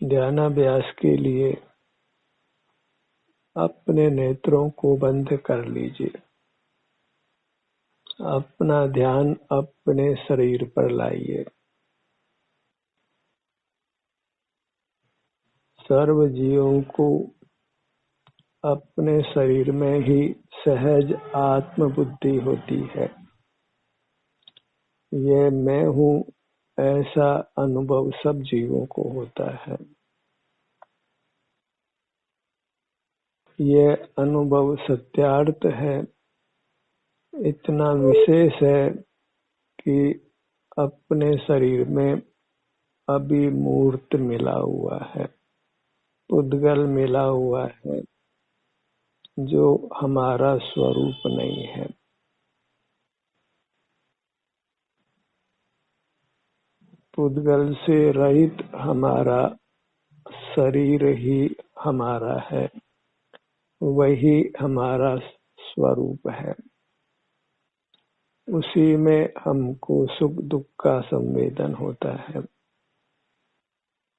ध्यानाभ्यास के लिए अपने नेत्रों को बंद कर लीजिए। अपना ध्यान अपने शरीर पर लाइए। सर्व जीवों को अपने शरीर में ही सहज आत्म बुद्धि होती है। ये मैं हूँ ऐसा अनुभव सब जीवों को होता है। ये अनुभव सत्यार्थ है, इतना विशेष है कि अपने शरीर में अभी मूर्त मिला हुआ है, पुद्गल मिला हुआ है, जो हमारा स्वरूप नहीं है। पुद्गल से रहित हमारा शरीर ही हमारा है, वही हमारा स्वरूप है। उसी में हमको सुख दुख का संवेदन होता है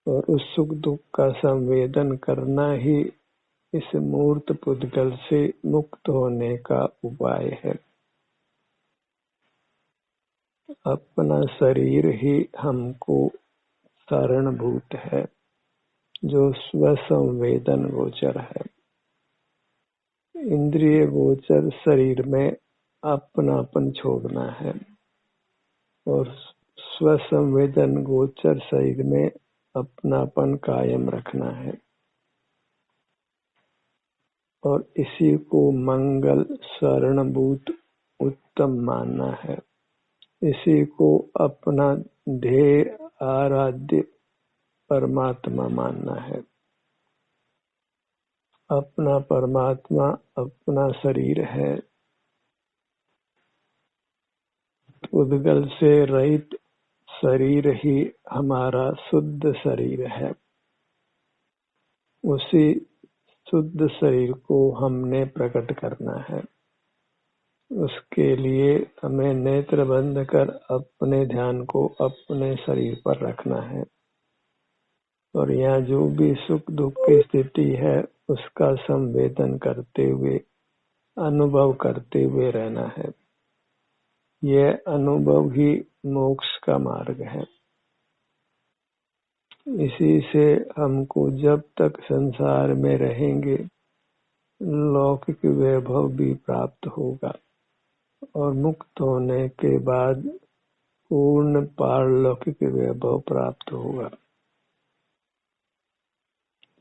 और उस सुख दुख का संवेदन करना ही इस मूर्त पुद्गल से मुक्त होने का उपाय है। अपना शरीर ही हमको शरणभूत है, जो स्वसंवेदन गोचर है। इंद्रिय गोचर शरीर में अपनापन छोड़ना है और स्वसंवेदन गोचर शरीर में अपनापन कायम रखना है और इसी को मंगल शरणभूत उत्तम मानना है। इसी को अपना ध्येय आराध्य परमात्मा मानना है। अपना परमात्मा अपना शरीर है। पुद्गल से रहित शरीर ही हमारा शुद्ध शरीर है। उसी शुद्ध शरीर को हमने प्रकट करना है। उसके लिए हमें नेत्र बंद कर अपने ध्यान को अपने शरीर पर रखना है और यहाँ जो भी सुख दुख की स्थिति है उसका संवेदन करते हुए, अनुभव करते हुए रहना है। यह अनुभव ही मोक्ष का मार्ग है। इसी से हमको जब तक संसार में रहेंगे लौकिक वैभव भी प्राप्त होगा और मुक्त होने के बाद पूर्ण पारलौकिक वैभव प्राप्त होगा।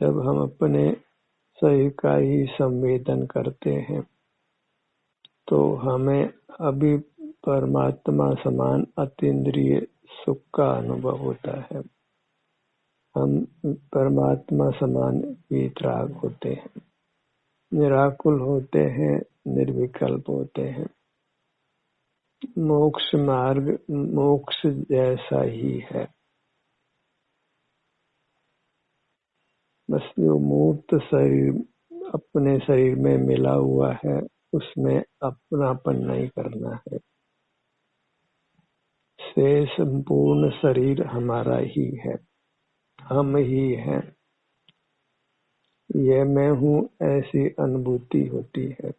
जब हम अपने शरीर का ही संवेदन करते हैं तो हमें अभी परमात्मा समान अतीन्द्रिय सुख का अनुभव होता है। हम परमात्मा समान वीतराग होते हैं, निराकुल होते हैं, निर्विकल्प होते हैं। मोक्ष मार्ग मोक्ष जैसा ही है। बस जो मूर्त शरीर अपने शरीर में मिला हुआ है उसमें अपनापन नहीं करना है। से संपूर्ण शरीर हमारा ही है, हम ही हैं। यह मैं हूँ ऐसी अनुभूति होती है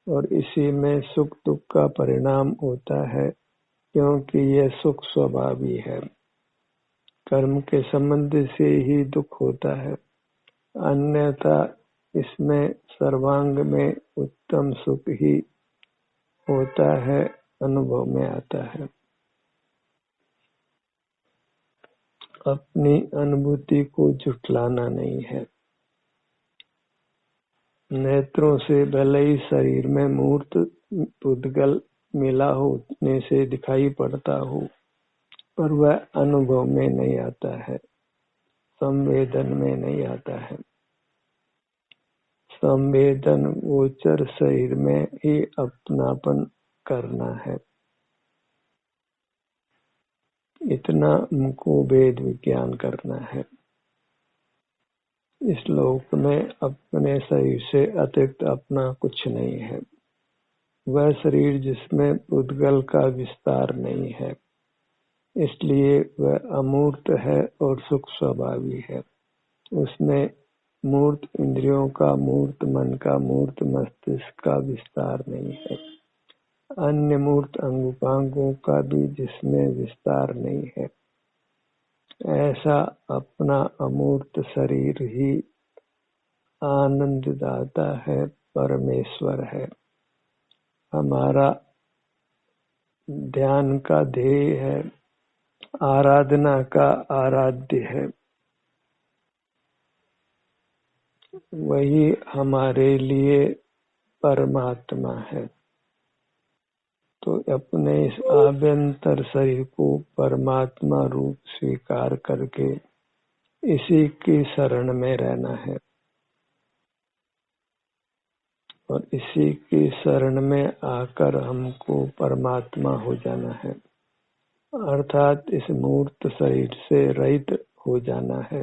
और इसी में सुख दुख का परिणाम होता है, क्योंकि यह सुख स्वभावी है। कर्म के संबंध से ही दुख होता है, अन्यथा इसमें सर्वांग में उत्तम सुख ही होता है, अनुभव में आता है। अपनी अनुभूति को झुठलाना नहीं है। नेत्रों से भले ही शरीर में मूर्त पुद्गल मिला होने से दिखाई पड़ता हो, पर वह अनुभव में नहीं आता है, संवेदन में नहीं आता है। संवेदन गोचर शरीर में ही अपनापन करना है। इतना हमको वेद विज्ञान करना है। इस लोक में अपने शरीर से अतिरिक्त अपना कुछ नहीं है। वह शरीर जिसमें पुद्गल का विस्तार नहीं है, इसलिए वह अमूर्त है और सुख स्वभावी है। उसमें मूर्त इंद्रियों का, मूर्त मन का, मूर्त मस्तिष्क का विस्तार नहीं है। अन्य मूर्त अंगों का भी जिसमें विस्तार नहीं है। ऐसा अपना अमूर्त शरीर ही आनंददाता है, परमेश्वर है, हमारा ध्यान का ध्येय है, आराधना का आराध्य है। वही हमारे लिए परमात्मा है। तो अपने इस आभ्यंतर शरीर को परमात्मा रूप स्वीकार करके इसी की शरण में रहना है और इसी की शरण में आकर हमको परमात्मा हो जाना है, अर्थात इस मूर्त शरीर से रहित हो जाना है।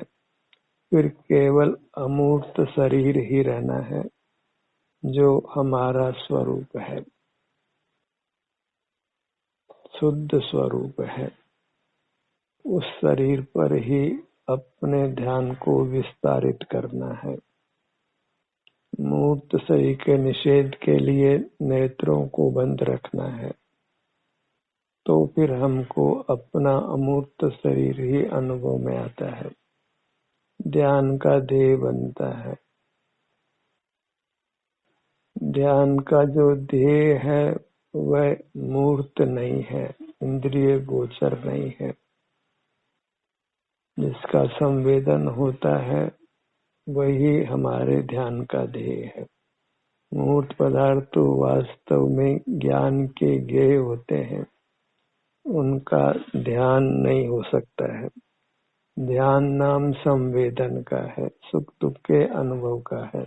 फिर केवल अमूर्त शरीर ही रहना है जो हमारा स्वरूप है, शुद्ध स्वरूप है। उस शरीर पर ही अपने ध्यान को विस्तारित करना है। मूर्त शरीर के निषेध के लिए नेत्रों को बंद रखना है, तो फिर हमको अपना अमूर्त शरीर ही अनुभव में आता है, ध्यान का ध्येय बनता है। ध्यान का जो ध्येय है वह मूर्त नहीं है, इंद्रिय गोचर नहीं है। जिसका संवेदन होता है वही हमारे ध्यान का ध्येय है। मूर्त पदार्थ तो वास्तव में ज्ञान के ज्ञेय होते हैं, उनका ध्यान नहीं हो सकता है। ध्यान नाम संवेदन का है, सुख दुख के अनुभव का है।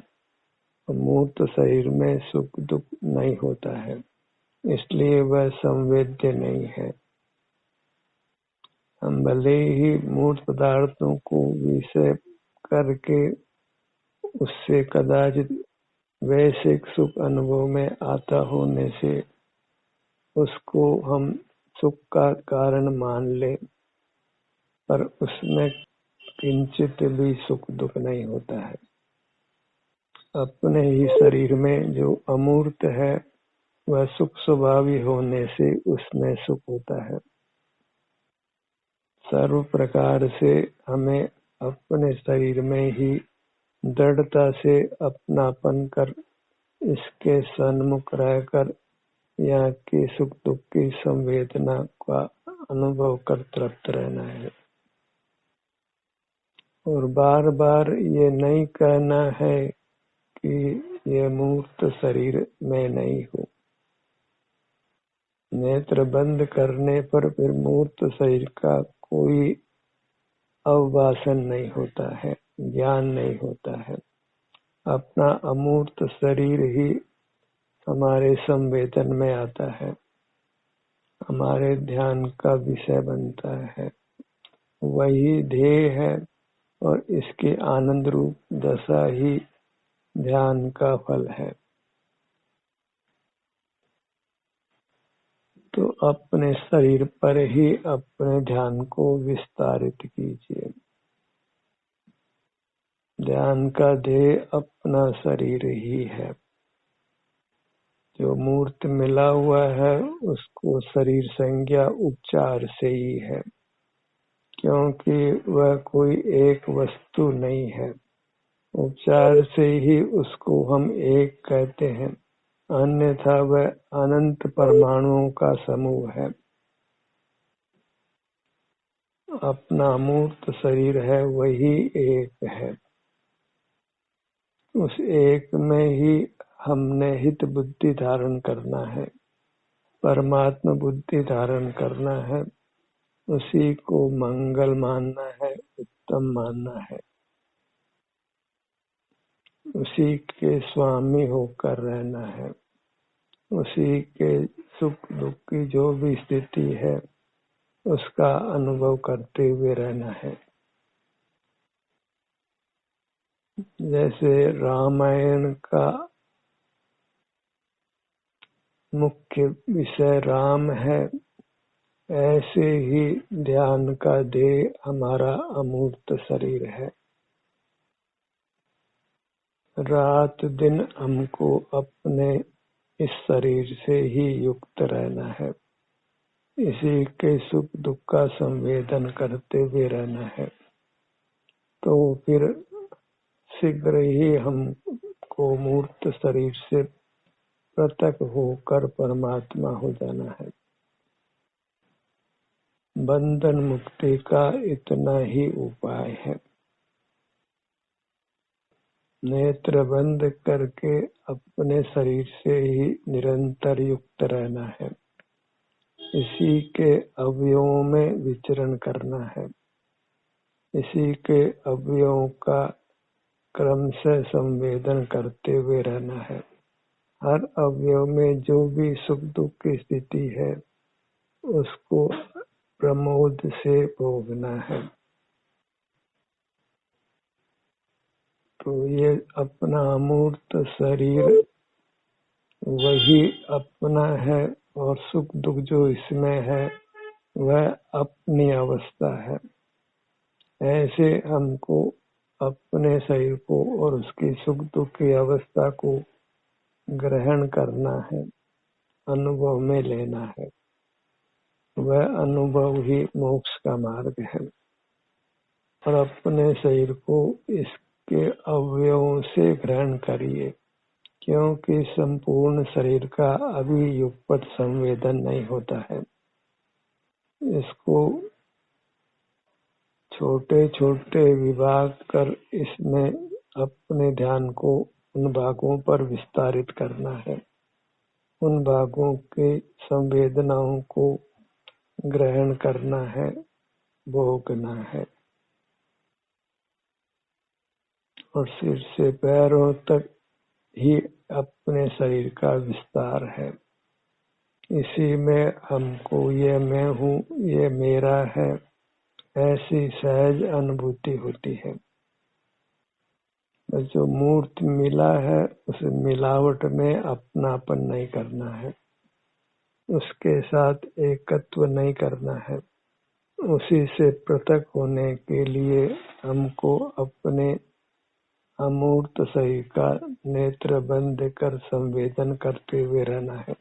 मूर्त शरीर में सुख दुख नहीं होता है, इसलिए वह संवेद्य नहीं है। हम भले ही मूर्त पदार्थों को विषय करके उससे कदाचित वैश्विक सुख अनुभव में आता होने से उसको हम सुख का कारण मान ले, पर उसमें किंचित भी सुख दुख नहीं होता है। अपने ही शरीर में जो अमूर्त है वह सुख स्वभावी होने से उसमें सुख होता है। सर्व प्रकार से हमें अपने शरीर में ही दृढ़ता से अपनापन कर इसके सन्मुख रहकर यहाँ की सुख दुख की संवेदना का अनुभव कर तृप्त रहना है और बार बार ये नहीं कहना है कि ये मूर्त शरीर में नहीं हो। नेत्र बंद करने पर फिर मूर्त शरीर का कोई अवभाषण नहीं होता है, ज्ञान नहीं होता है। अपना अमूर्त शरीर ही हमारे संवेदन में आता है, हमारे ध्यान का विषय बनता है, वही ध्येय है और इसके आनंद रूप दशा ही ध्यान का फल है। तो अपने शरीर पर ही अपने ध्यान को विस्तारित कीजिए। ध्यान का ध्येय अपना शरीर ही है। जो मूर्त मिला हुआ है उसको शरीर संज्ञा उपचार से ही है, क्योंकि वह कोई एक वस्तु नहीं है। उपचार से ही उसको हम एक कहते हैं, अन्यथा वह अनंत परमाणुओं का समूह है। अपना मूर्त शरीर है वही एक है। उस एक में ही हमने हित बुद्धि धारण करना है, परमात्मा बुद्धि धारण करना है, उसी को मंगल मानना है, उत्तम मानना है, उसी के स्वामी होकर रहना है, उसी के सुख दुख की जो भी स्थिति है उसका अनुभव करते हुए रहना है। जैसे रामायण का मुख्य विषय राम है, ऐसे ही ध्यान का ध्येय हमारा अमूर्त शरीर है। रात दिन हमको अपने इस शरीर से ही युक्त रहना है, इसी के सुख दुख का संवेदन करते हुए रहना है। तो फिर शीघ्र ही हमको मूर्त शरीर से पृथक होकर परमात्मा हो जाना है। बंधन मुक्ति का इतना ही उपाय है। नेत्र बंद करके अपने शरीर से ही निरंतर युक्त रहना है, इसी के अवयवों में विचरण करना है, इसी के अवयवों का क्रम से संवेदन करते हुए रहना है। हर अवयव में जो भी सुख दुख की स्थिति है उसको प्रमोद से भोगना है। तो ये अपना अमूर्त शरीर वही अपना है और सुख दुख जो इसमें है वह अपनी अवस्था है। ऐसे हमको अपने शरीर को और उसकी सुख दुख की अवस्था को ग्रहण करना है, अनुभव में लेना है। वह अनुभव ही मोक्ष का मार्ग है। और अपने शरीर को इसके अवयवों से ग्रहण करिए, क्योंकि संपूर्ण शरीर का अभी युगपत संवेदन नहीं होता है। इसको छोटे छोटे विभाग कर इसमें अपने ध्यान को उन भागों पर विस्तारित करना है, उन भागों के संवेदनाओं को ग्रहण करना है, भोगना है। और सिर से पैरों तक ही अपने शरीर का विस्तार है। इसी में हमको ये मैं हूँ, ये मेरा है, ऐसी सहज अनुभूति होती है। जो मूर्त मिला है उस मिलावट में अपनापन नहीं करना है, उसके साथ एकत्व नहीं करना है। उसी से पृथक होने के लिए हमको अपने अमूर्त शरीर का नेत्र बंद कर संवेदन करते हुए रहना है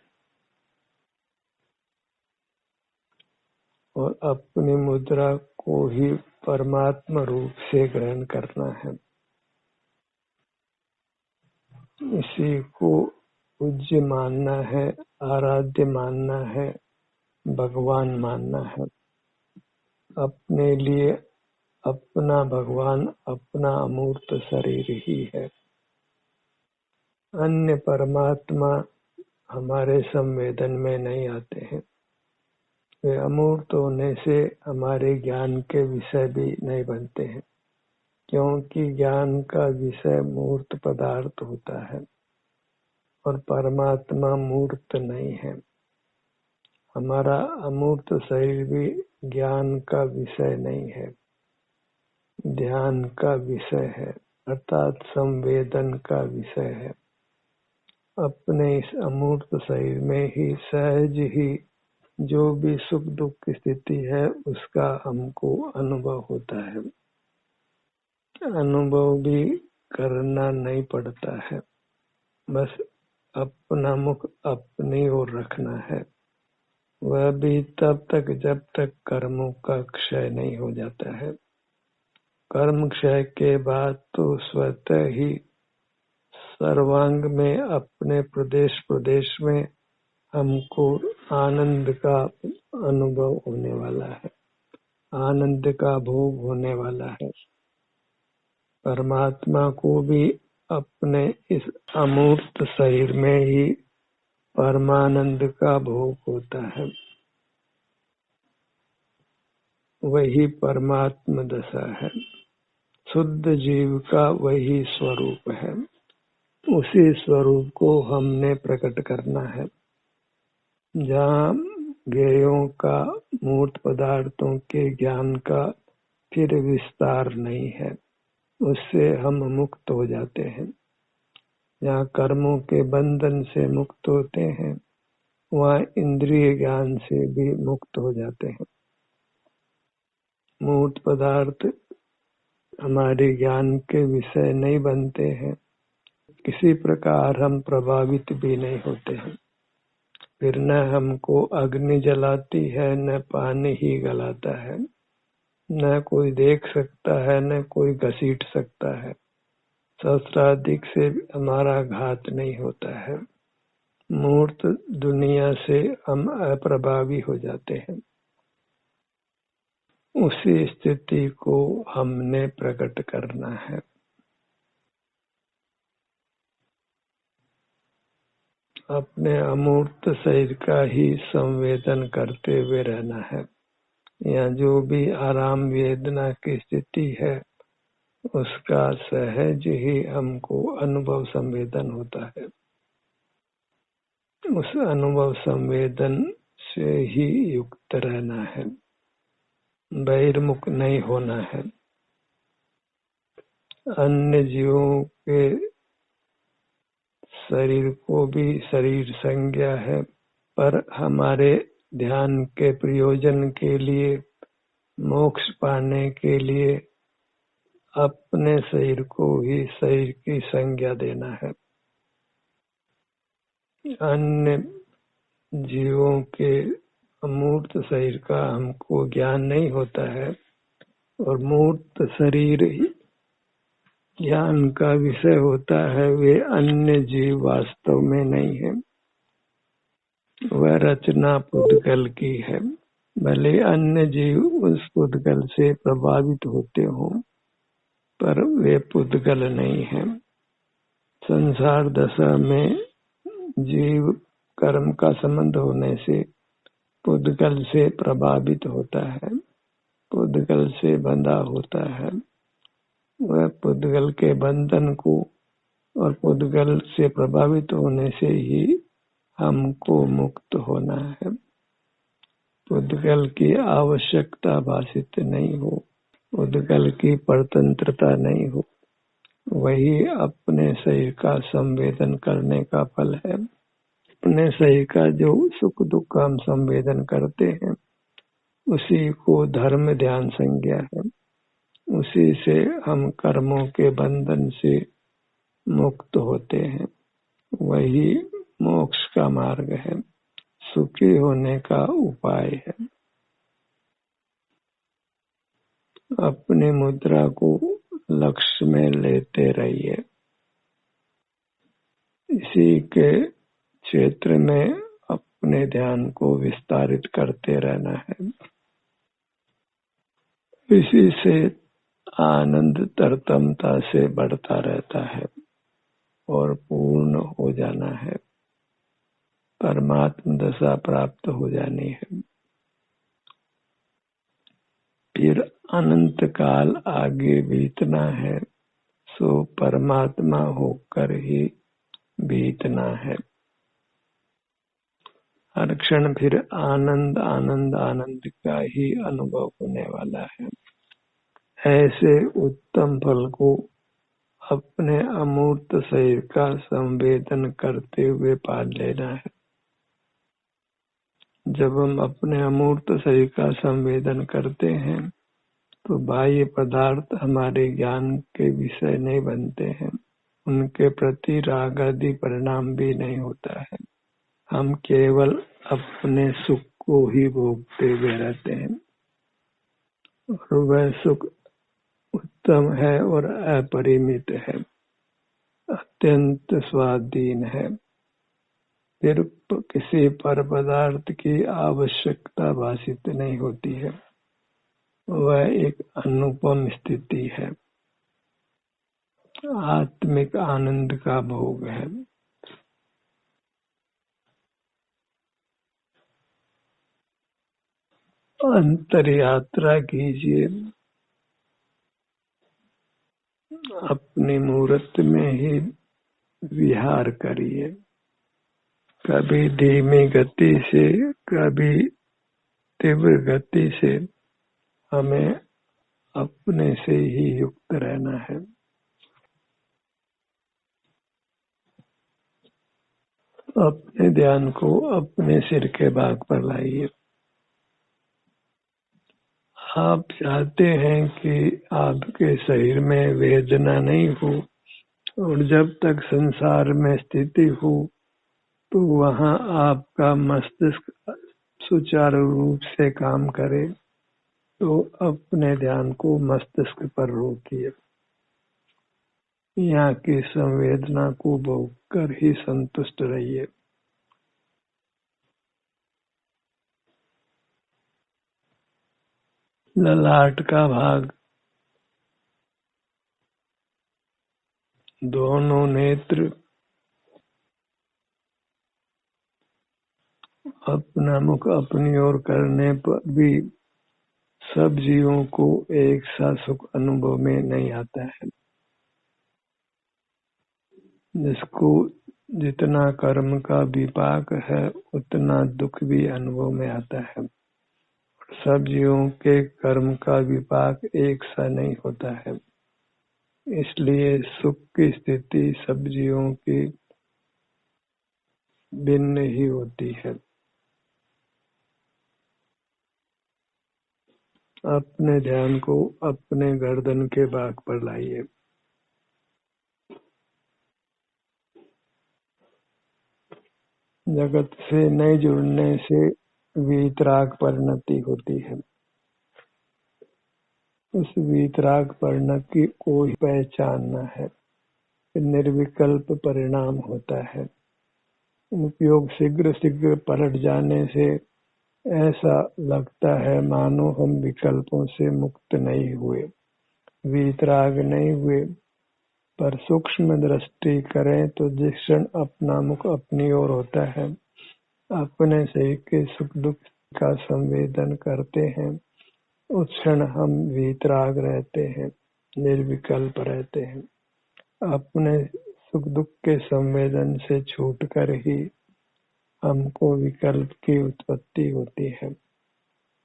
और अपनी मुद्रा को ही परमात्मा रूप से ग्रहण करना है। इसी को पूज्य मानना है, आराध्य मानना है, भगवान मानना है। अपने लिए अपना भगवान अपना अमूर्त शरीर ही है। अन्य परमात्मा हमारे संवेदन में नहीं आते हैं। वे अमूर्त होने से हमारे ज्ञान के विषय भी नहीं बनते हैं, क्योंकि ज्ञान का विषय मूर्त पदार्थ होता है और परमात्मा मूर्त नहीं है। हमारा अमूर्त शरीर भी ज्ञान का विषय नहीं है, ध्यान का विषय है, अर्थात संवेदन का विषय है। अपने इस अमूर्त शरीर में ही सहज ही जो भी सुख दुख की स्थिति है उसका हमको अनुभव होता है। अनुभव भी करना नहीं पड़ता है, बस अपना मुख अपनी ओर रखना है। वह भी तब तक जब तक कर्मों का क्षय नहीं हो जाता है। कर्म क्षय के बाद तो स्वतः ही सर्वांग में अपने प्रदेश प्रदेश में हमको आनंद का अनुभव होने वाला है, आनंद का भोग होने वाला है। परमात्मा को भी अपने इस अमूर्त शरीर में ही परमानंद का भोग होता है। वही परमात्म दशा है, शुद्ध जीव का वही स्वरूप है। उसी स्वरूप को हमने प्रकट करना है। जहाँ ज्ञेयों का मूर्त पदार्थों के ज्ञान का फिर विस्तार नहीं है, उससे हम मुक्त हो जाते हैं। जहाँ कर्मों के बंधन से मुक्त होते हैं वह इंद्रिय ज्ञान से भी मुक्त हो जाते हैं। मूर्त पदार्थ हमारे ज्ञान के विषय नहीं बनते हैं, किसी प्रकार हम प्रभावित भी नहीं होते हैं। फिर न हमको अग्नि जलाती है, न पानी ही गलाता है, न कोई देख सकता है, न कोई घसीट सकता है। सहस्राधिक से हमारा घात नहीं होता है। मूर्त दुनिया से हम अप्रभावी हो जाते हैं। उसी स्थिति को हमने प्रकट करना है। अपने अमूर्त शरीर का ही संवेदन करते हुए रहना है। या जो भी आराम वेदना की स्थिति है उसका सहज ही हमको अनुभव संवेदन होता है। उस अनुभव संवेदन से ही युक्त रहना है, बहिर्मुख नहीं होना है। अन्य जीवों के शरीर को भी शरीर संज्ञा है, पर हमारे ध्यान के प्रयोजन के लिए, मोक्ष पाने के लिए अपने शरीर को ही शरीर की संज्ञा देना है। अन्य जीवों के अमूर्त शरीर का हमको ज्ञान नहीं होता है, और मूर्त शरीर ही ज्ञान का विषय होता है। वे अन्य जीव वास्तव में नहीं है, वह रचना पुद्गल की है। भले अन्य जीव उस पुद्गल से प्रभावित होते हों, पर वे पुद्गल नहीं है। संसार दशा में जीव कर्म का संबंध होने से पुद्गल से प्रभावित होता है, पुद्गल से बंधा होता है। वह पुद्गल के बंधन को और पुद्गल से प्रभावित होने से ही हमको मुक्त होना है। पुद्गल की आवश्यकता भाषित नहीं हो, पुद्गल की परतंत्रता नहीं हो, वही अपने शरीर का संवेदन करने का फल है। अपने शरीर का जो सुख दुख हम संवेदन करते हैं उसी को धर्म ध्यान संज्ञा है। उसी से हम कर्मों के बंधन से मुक्त होते हैं। वही मोक्ष का मार्ग है, सुखी होने का उपाय है। अपनी मुद्रा को लक्ष्य में लेते रहिए। इसी के क्षेत्र में अपने ध्यान को विस्तारित करते रहना है। इसी से आनंद तरतमता से बढ़ता रहता है और पूर्ण हो जाना है, परमात्म दशा प्राप्त हो जानी है। फिर अनंत काल आगे बीतना है, सो परमात्मा होकर ही बीतना है। हर क्षण फिर आनंद आनंद आनंद का ही अनुभव होने वाला है। ऐसे उत्तम फल को अपने अमूर्त शरीर का संवेदन करते हुए पा लेना है। जब हम अपने अमूर्त शरीर का संवेदन करते हैं तो बाह्य पदार्थ हमारे ज्ञान के विषय नहीं बनते हैं, उनके प्रति राग आदि परिणाम भी नहीं होता है। हम केवल अपने सुख को ही भोगते हुए रहते हैं, और वह सुख उत्तम है और अपरिमित है, अत्यंत स्वाधीन है। फिर किसी पर पदार्थ की आवश्यकता भाषित नहीं होती है। वह एक अनुपम स्थिति है, आत्मिक आनंद का भोग है। अंतर यात्रा कीजिए, अपनी मूर्त में ही विहार करिए। कभी धीमी गति से, कभी तीव्र गति से हमें अपने से ही युक्त रहना है। अपने ध्यान को अपने सिर के भाग पर लाइए। आप चाहते हैं कि आपके शरीर में वेदना नहीं हो, और जब तक संसार में स्थिति हो तो वहां आपका मस्तिष्क सुचारू रूप से काम करे, तो अपने ध्यान को मस्तिष्क पर रोकिए। यहाँ की संवेदना को भोग कर ही संतुष्ट रहिए। ललाट का भाग, दोनों नेत्र, अपना मुख अपनी ओर करने पर भी सब जीवों को एक सा सुख अनुभव में नहीं आता है। जिसको जितना कर्म का विपाक है उतना दुख भी अनुभव में आता है। सब जीवों के कर्म का विपाक एक सा नहीं होता है, इसलिए सुख की स्थिति सब जीवों की भिन्न ही होती है। अपने ध्यान को अपने गर्दन के भाग पर लाइए। जगत से नहीं जुड़ने से वीतराग परिणति होती है। उस वीतराग परिणति को ही पहचानना है। निर्विकल्प परिणाम होता है। उपयोग शीघ्र शीघ्र पलट जाने से ऐसा लगता है मानो हम विकल्पों से मुक्त नहीं हुए, वीतराग नहीं हुए। पर सूक्ष्म दृष्टि करें तो जिस क्षण अपना मुख अपनी ओर होता है, अपने शरीर के सुख दुख का संवेदन करते हैं, उस क्षण हम वीतराग रहते हैं, निर्विकल्प रहते हैं। अपने सुख दुख के संवेदन से छूटकर ही हमको विकल्प की उत्पत्ति होती है,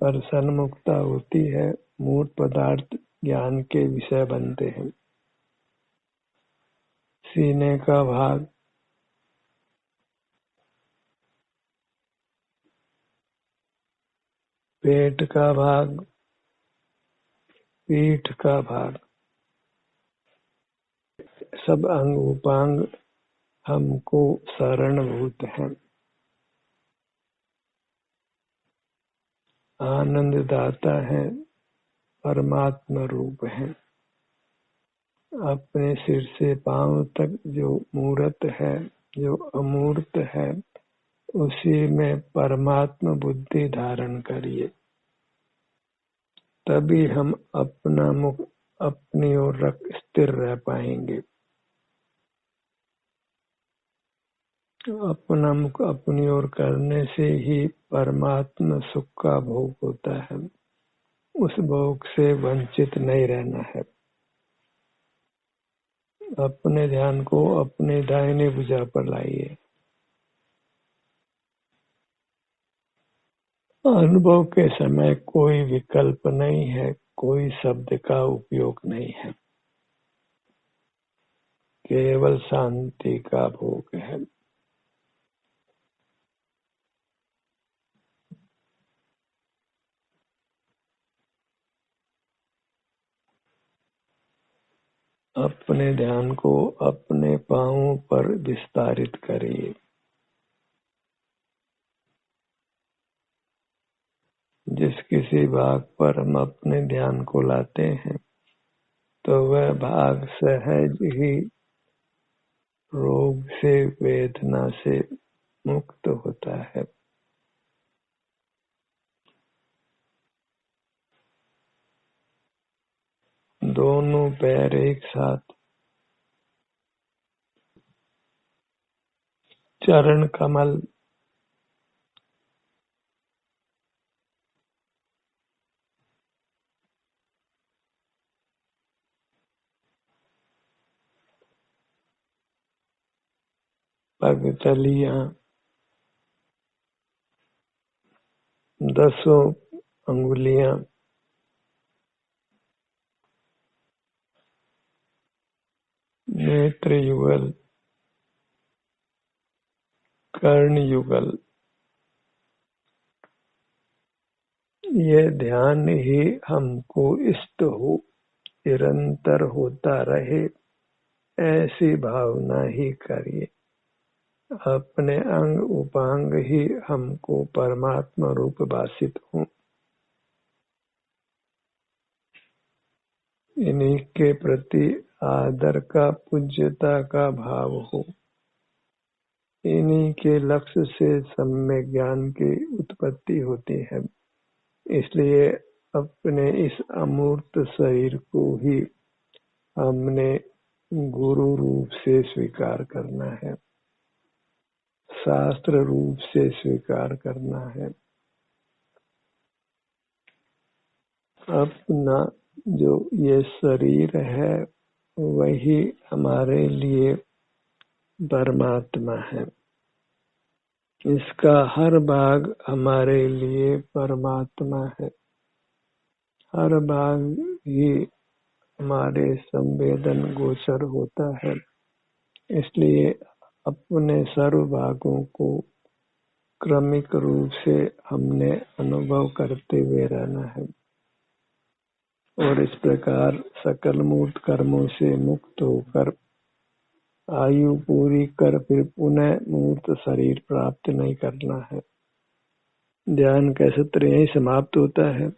पर सन्मुखता होती है, मूल पदार्थ ज्ञान के विषय बनते हैं। सीने का भाग, पेट का भाग, पीठ का भाग, सब अंग उपांग हमको शरणभूत हैं। आनंद दाता है, परमात्मा रूप है। अपने सिर से पांव तक जो मूर्त है, जो अमूर्त है, उसी में परमात्मा बुद्धि धारण करिए। तभी हम अपना मुख अपनी ओर रख स्थिर रह पाएंगे। अपना मुख अपनी ओर करने से ही परमात्मा सुख का भोग होता है। उस भोग से वंचित नहीं रहना है। अपने ध्यान को अपने दाहिनी भुजा पर लाइए। अनुभव के समय कोई विकल्प नहीं है, कोई शब्द का उपयोग नहीं है, केवल शांति का भोग है। अपने ध्यान को अपने पांवों पर विस्तारित करिए। जिस किसी भाग पर हम अपने ध्यान को लाते हैं, तो वह भाग सहज ही रोग से वेदना से मुक्त होता है। दोनों पैर एक साथ, चरण कमल, पगतलियां, 10 अंगुलियां, नेत्र युगल, कर्णयुगल। ये ध्यान ही हमको इष्ट हो, निरंतर होता रहे, ऐसी भावना ही करिए। अपने अंग उपांग ही हमको परमात्मा रूप भासित हो। इन्हीं के प्रति आदर का, पूज्यता का भाव हो। इन्हीं के लक्ष्य से सम्यक ज्ञान की उत्पत्ति होती है। इसलिए अपने इस अमूर्त शरीर को ही हमने गुरु रूप से स्वीकार करना है, शास्त्र रूप से स्वीकार करना है। अपना जो ये शरीर है वही हमारे लिए परमात्मा है। इसका हर भाग हमारे लिए परमात्मा है। हर भाग ही हमारे संवेदन गोचर होता है। इसलिए अपने सर्व भागों को क्रमिक रूप से हमने अनुभव करते हुए रहना है और इस प्रकार सकल मूर्त कर्मों से मुक्त होकर आयु पूरी कर फिर पुनः मूर्त शरीर प्राप्त नहीं करना है। ध्यान का सत्र यही समाप्त होता है।